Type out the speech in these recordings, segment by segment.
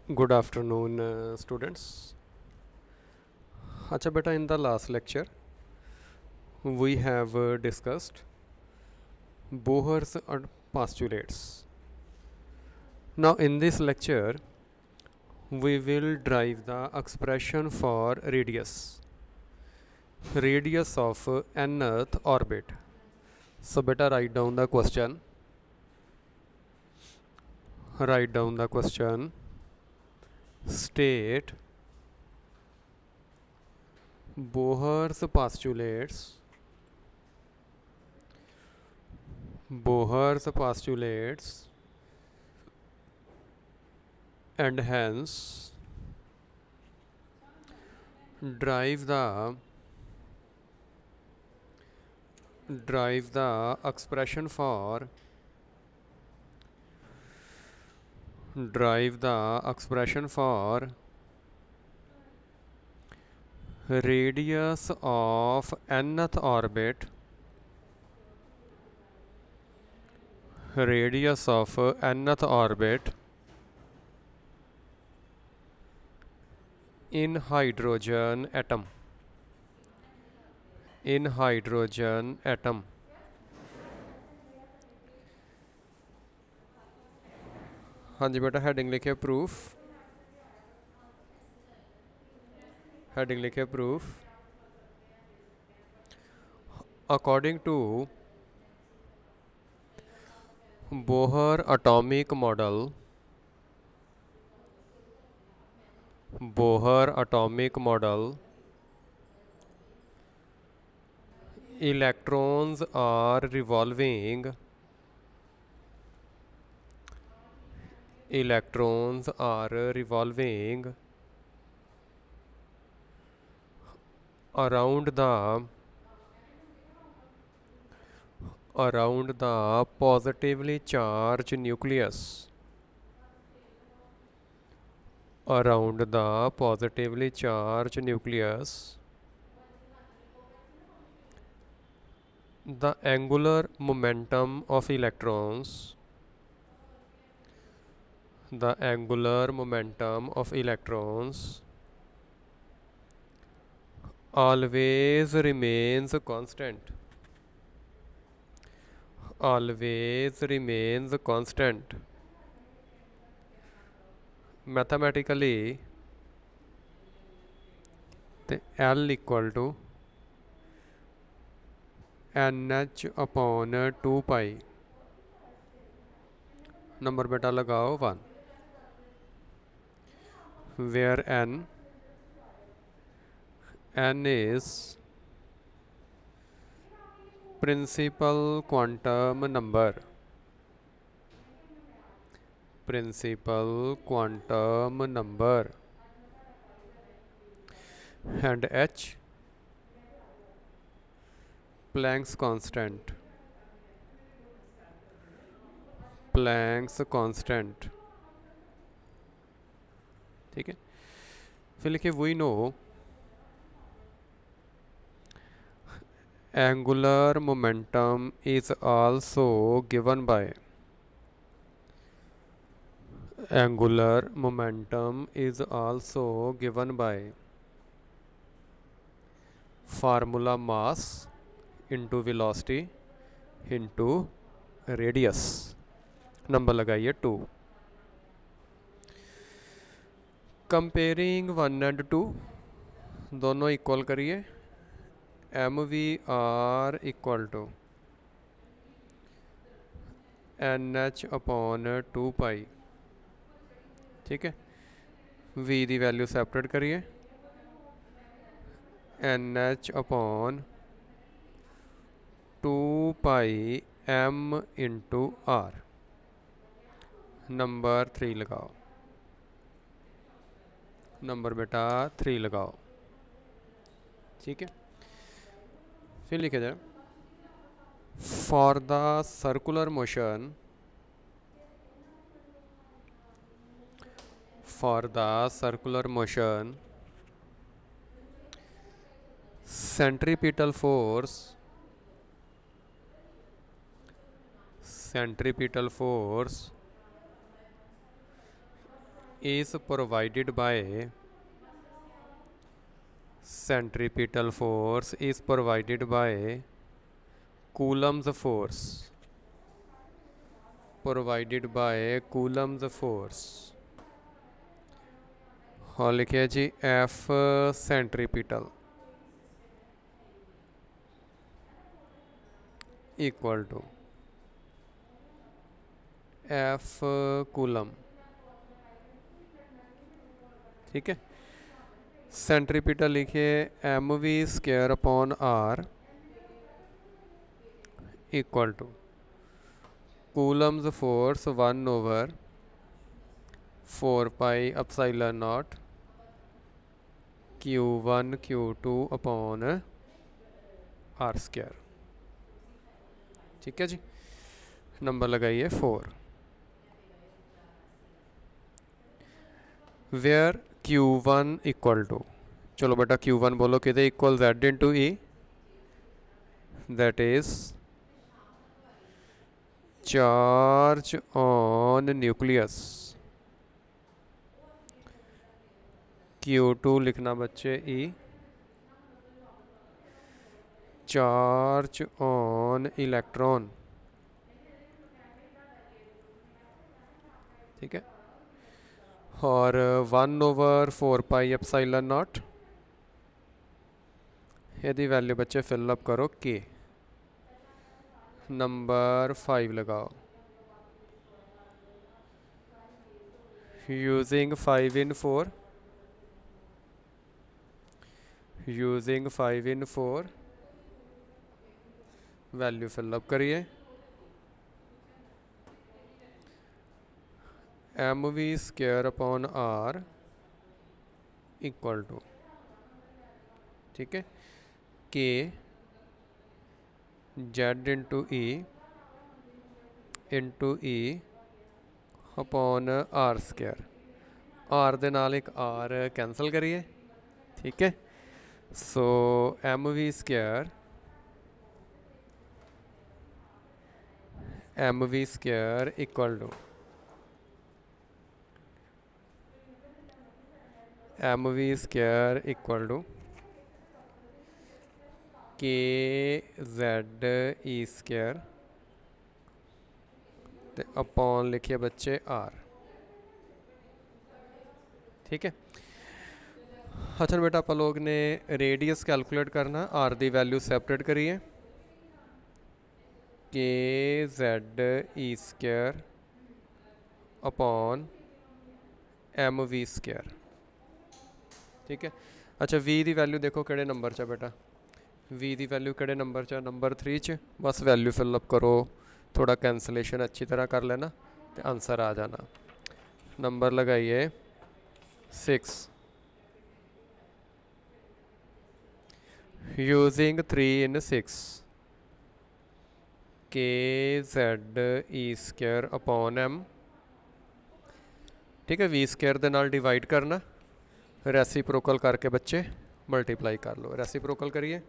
Good afternoon, students. Acha beta, in the last lecture, we have discussed Bohr's postulates. Now, in this lecture, we will derive the expression for radius of nth orbit. So, beta, write down the question. Write down the question. State Bohr's postulates. Bohr's postulates and hence drive the expression for radius of nth orbit in hydrogen atom. हाँ जी बेटा, heading लिखे proof according to Bohr atomic model electrons are revolving around the positively charged nucleus. The angular momentum of electrons always remains constant. Mathematically, the L equal to NH upon 2 pi. Number बेटा लगाओ 1, where n is principal quantum number and h Planck's constant. ठीक है, फिर लिखे we know angular momentum is also given by formula mass into velocity into radius. Number लगाइए 2. Comparing 1 and 2 दोनों equal करिए. MVR equal to NH upon 2 pi. ठीक है, V की वैल्यू सैपरेट करिए. NH upon 2 pi M into R. Number 3 लगाओ. Number बेटा 3 लगाओ. ठीक है, फिर लिखे जाए for the circular motion centripetal force is provided by centripetal force is provided by Coulomb's force, provided by Coulomb's force। हाँ लिखे जी F centripetal equal to F Coulomb. ठीक है, सेंट्रीपिटल लिखिए mv² upon r equal to Coulomb's force 1/4 pi epsilon naught Q1 Q2 upon r²। ठीक है जी, number लगाइए 4। Where Q1 equal to, चलो बेटा Q1 बोलो किधर equal Z into E, that is charge on nucleus. Q2 लिखना बच्चे ई, चार्ज ऑन इलेक्ट्रॉन। ठीक है, और 1/4 पाई एप्सिलॉन नॉट, यदि वैल्यू बच्चे फिलअप करो के। नंबर 5 लगाओ, using 5 in 4, using 5 in 4 value fill up करिए। mv² upon r equal to, ठीक है, k Z into e upon r²। r दे नाल एक r कैंसल करिए। ठीक है, so mv² equal to mv² equal to k Z ते अपॉन लिखिए बच्चे r। ठीक है, अच्छा बेटा आप लोग ने रेडियस कैलकुलेट करना, r दी वैल्यू सैपरेट करिए, के Z अपॉन mv²। ठीक है, अच्छा v दी वैल्यू देखो किहड़े नंबर च बेटा, v दी वैल्यू किहड़े नंबर च, नंबर 3 च। बस वैल्यू फिलअप करो, थोड़ा कैंसलेशन अच्छी तरह कर लेना तो आंसर आ जाना। नंबर लगाइए 6, यूजिंग 3 in 6 के Z अपॉन m। ठीक है, v² दे नाल डिवाइड करना, रेसिप्रोकल करके बच्चे मल्टीप्लाई कर लो। रेसिप्रोकल करिए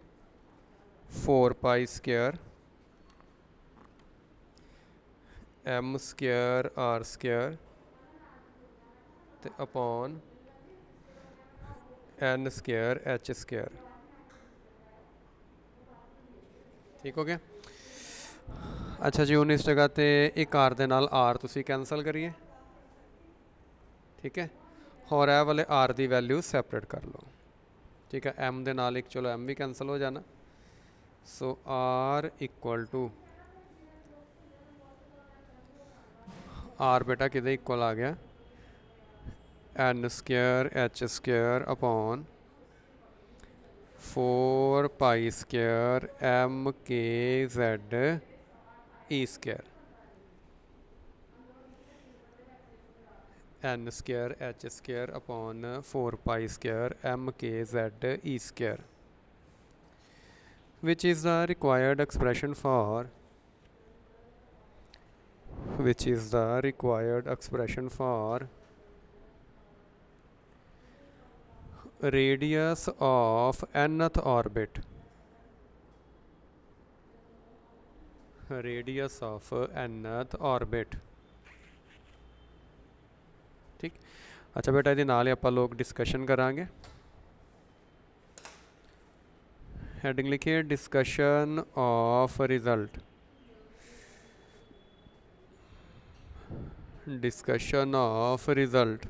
4 पाई² m² r² ते अपॉन n² h²। ठीक हो गया। अच्छा जी, 19 जगह ते एक r दे नाल r तुसी कैंसल करिए। ठीक है, और यह वाले r दी वैल्यू सैपरेट कर लो। ठीक है, m दे नाल एक, चलो m भी कैंसल हो जाना, सो r इक्वल टू r बेटा किधर इक्वल आ गया, n² h² upon 4 पाई² mkz e², n² h² upon 4 पाई² mkz e², which is the required expression for, which is the required expression for radius of nth orbit, radius of nth orbit। ठीक, अच्छा बेटा ਇਹਦੇ ਨਾਲ ਆਪਾਂ ਲੋਕ discussion करांगे। Heading लिखिए discussion of result. Discussion of result.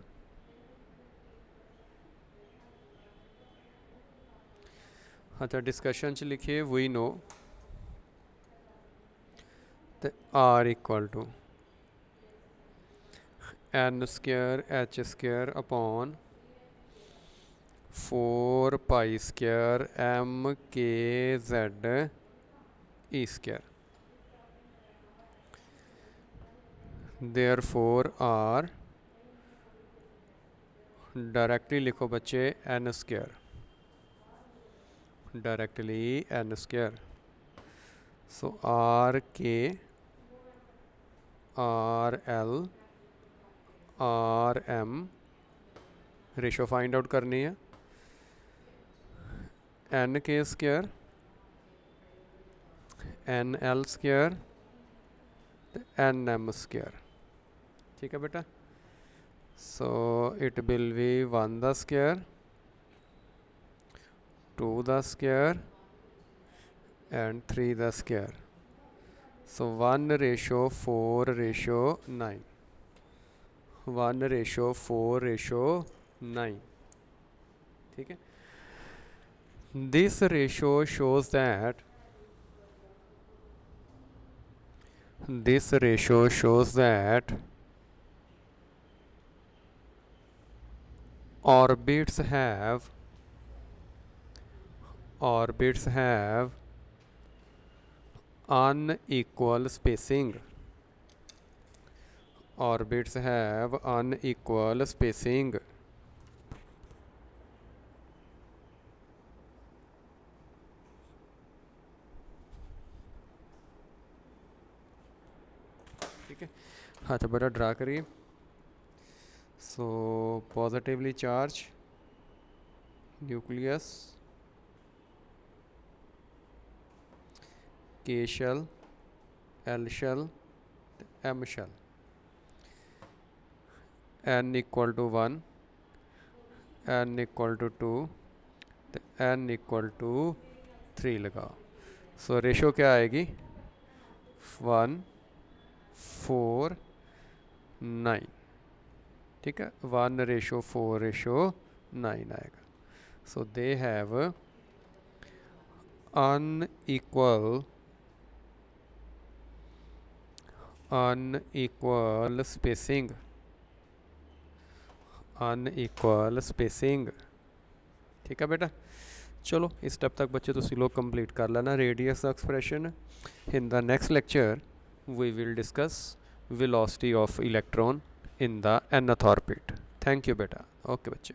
अच्छा डिस्कशन च लिखिए वी नो तो R equal to N square H square upon 4 pi square M K Z E square. Therefore R directly लिखो बच्चे N square, directly N square. So R K R L R M ratio find out करनी है। N K square N L square N M square. ठीक है बेटा। So it will be 1 the square 2 the square and 3 the square. So 1:4:9 1:4:9। ठीक है। This ratio shows that orbits have unequal spacing। orbits have unequal spacing। ठीक है। अच्छा बेटा draw करिए। सो पॉजिटिवली चार्ज न्यूक्लियस के shell L shell M shell n equal to 1 n equal to 2 तो n equal to 3 लगाओ। सो ratio क्या आएगी 1:4:9। ठीक है 1:4:9 आएगा। सो दे हैव unequal spacing। ठीक है बेटा। चलो इस स्टेप तक बच्चे तुसी लोग कंप्लीट कर लेना radius expression. In the next lecture we will discuss velocity of electron in the nth orbit। Thank you बेटा। ओके बच्चे।